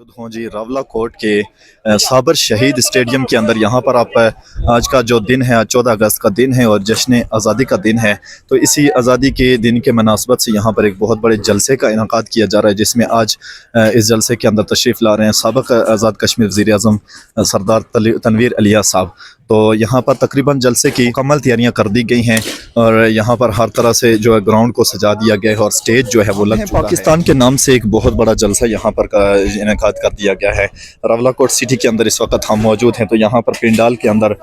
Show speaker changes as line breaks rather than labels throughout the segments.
मौजूद हूँ जी रावला कोट के साबर शहीद स्टेडियम के अंदर। यहाँ पर आप आज का जो दिन है 14 अगस्त का दिन है और जश्न आज़ादी का दिन है। तो इसी आज़ादी के दिन के मुनासबत से यहाँ पर एक बहुत बड़े जलसे का इनकाद किया जा रहा है, जिसमें आज इस जलसे के अंदर तशरीफ़ ला रहे हैं साबिक़ आज़ाद कश्मीर वज़ीर आज़म सरदार तनवीर अलियास साहब। तो यहाँ पर तकरीबन जलसे की मुकम्मल तैयारियाँ कर दी गई हैं और यहाँ पर हर तरह से जो है ग्राउंड को सजा दिया गया है और स्टेज जो है वो लग चुका है। पाकिस्तान के नाम से एक बहुत बड़ा जलसा यहाँ पर का इनेकाद कर दिया गया है। रावलाकोट सिटी के अंदर इस वक्त हम मौजूद हैं। तो यहाँ पर पंडाल के अंदर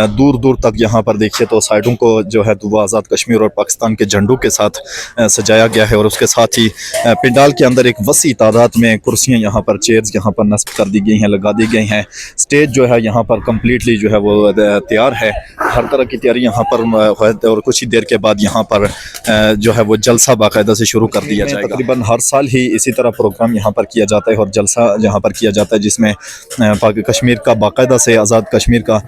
दूर दूर तक यहाँ पर देखिए तो साइडों को जो है वो आज़ाद कश्मीर और पाकिस्तान के झंडों के साथ सजाया गया है और उसके साथ ही पंडाल के अंदर एक वसी तादाद में कुर्सियाँ यहाँ पर चेयर्स यहाँ पर नस्ब कर दी गई हैं, लगा दी गई हैं। स्टेज जो है यहाँ पर कम्प्लीटली जो है वो तैयार है, हर तरह की तैयारी यहाँ पर है और कुछ ही देर के बाद यहाँ पर जो है वो जलसा बाकायदा से शुरू कर दिया जाएगा। तकरीबन हर साल ही इसी तरह प्रोग्राम यहाँ पर किया जाता है और जलसा यहाँ पर किया जाता है, जिसमें कश्मीर का बाकायदा से आज़ाद कश्मीर का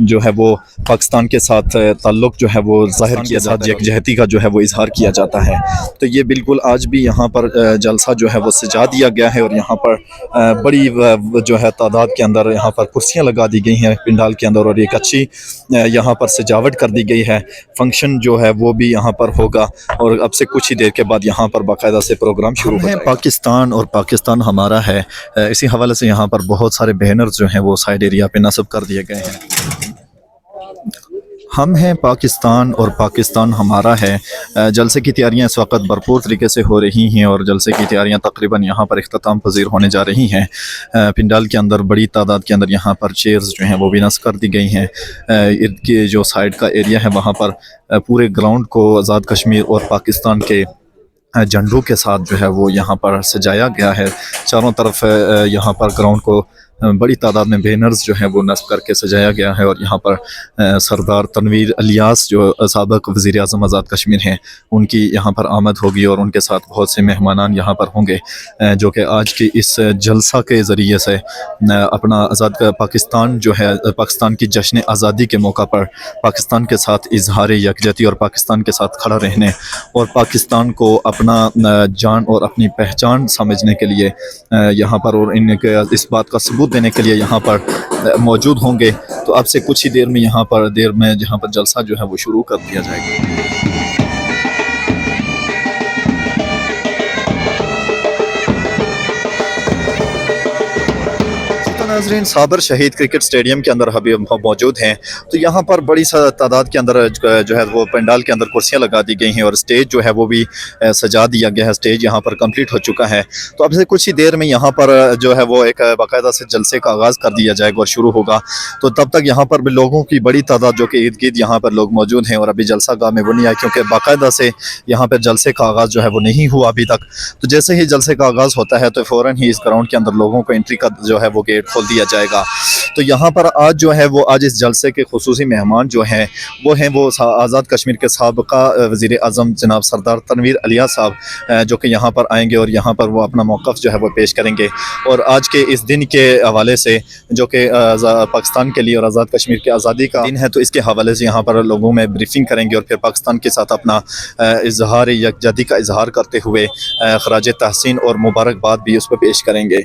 जो है वो पाकिस्तान के साथ ताल्लुक़ जो है वो ज़ाहिर किया जाता है, यकजहती का जो है वो इजहार किया जाता है। तो ये बिल्कुल आज भी यहाँ पर जलसा जो है वो सजा दिया गया है और यहाँ पर बड़ी जो है तादाद के अंदर यहाँ पर कुर्सियाँ लगा दी गई हैं पंडाल के अंदर और एक अच्छी यहाँ पर सजावट कर दी गई है। फंक्शन जो है वो भी यहाँ पर होगा और अब से कुछ ही देर के बाद यहाँ पर बाकायदा से प्रोग्राम शुरू है। पाकिस्तान और पाकिस्तान हमारा है, इसी हवाले से यहाँ पर बहुत सारे बैनर्स जो हैं वो साइड एरिया पे नस्ब कर दिए गए हैं। हम हैं पाकिस्तान और पाकिस्तान हमारा है। जलसे की तैयारियां इस वक्त भरपूर तरीके से हो रही हैं और जलसे की तैयारियां तकरीबन यहाँ पर इख्तिताम पजीर होने जा रही हैं। पंडाल के अंदर बड़ी तादाद के अंदर यहाँ पर चेयर्स जो हैं वो भी नस्ब कर दी गई हैं। इर्द के जो साइड का एरिया है वहाँ पर पूरे ग्राउंड को आज़ाद कश्मीर और पाकिस्तान के झंडों के साथ जो है वो यहाँ पर सजाया गया है। चारों तरफ यहाँ पर ग्राउंड को बड़ी तादाद में बैनर्स जो हैं वो नस्ब करके सजाया गया है और यहाँ पर सरदार तनवीर अलियास जो साबिक़ वज़ीर आज़म आज़ाद कश्मीर हैं उनकी यहाँ पर आमद होगी और उनके साथ बहुत से मेहमानान यहाँ पर होंगे, जो कि आज की इस जलसा के ज़रिए से अपना आज़ाद पाकिस्तान जो है पाकिस्तान की जश्न आज़ादी के मौका पर पाकिस्तान के साथ इजहार यकजहती और पाकिस्तान के साथ खड़ा रहने और पाकिस्तान को अपना जान और अपनी पहचान समझने के लिए यहाँ पर और इनके इस बात का सबूत देने के लिए यहाँ पर मौजूद होंगे। तो अब से कुछ ही देर में यहाँ पर जहाँ पर जलसा जो है वो शुरू कर दिया जाएगा। नाज़रीन, साबर शहीद क्रिकेट स्टेडियम के अंदर अभी हम मौजूद हैं। तो यहाँ पर बड़ी तादाद के अंदर जो है वो पंडाल के अंदर कुर्सियाँ लगा दी गई हैं और स्टेज जो है वो भी सजा दिया गया है। स्टेज यहाँ पर कंप्लीट हो चुका है। तो अब से कुछ ही देर में यहाँ पर जो है वो एक बाकायदा से जलसे का आगाज़ कर दिया जाएगा और शुरू होगा। तो तब तक यहाँ पर भी लोगों की बड़ी तादाद जो कि इर्द गिर्द यहाँ पर लोग मौजूद हैं और अभी जलसा गाह में वो नहीं आए, क्योंकि बाकायदा से यहाँ पर जलसे का आगाज़ जो है वो नहीं हुआ अभी तक। तो जैसे ही जलसे का आगाज़ होता है तो फ़ौरन ही इस ग्राउंड के अंदर लोगों को एंट्री का जो है वो गेट खोल दिया जाएगा। तो यहाँ पर आज जो है वो आज इस जलसे के खुसूसी मेहमान जो हैं वो आज़ाद कश्मीर के साबिक़ा वज़ीर आज़म जनाब सरदार तनवीर अलियास साहब, जो कि यहाँ पर आएंगे और यहाँ पर वो अपना मौक़िफ़ जो है वो पेश करेंगे। और आज के इस दिन के हवाले से जो कि पाकिस्तान के लिए और आज़ाद कश्मीर की आज़ादी का दिन है, तो इसके हवाले से यहाँ पर लोगों में ब्रीफिंग करेंगे और फिर पाकिस्तान के साथ अपना इजहार यकजहती का इजहार करते हुए ख़राज तहसीन और मुबारकबाद भी उस पर पेश करेंगे।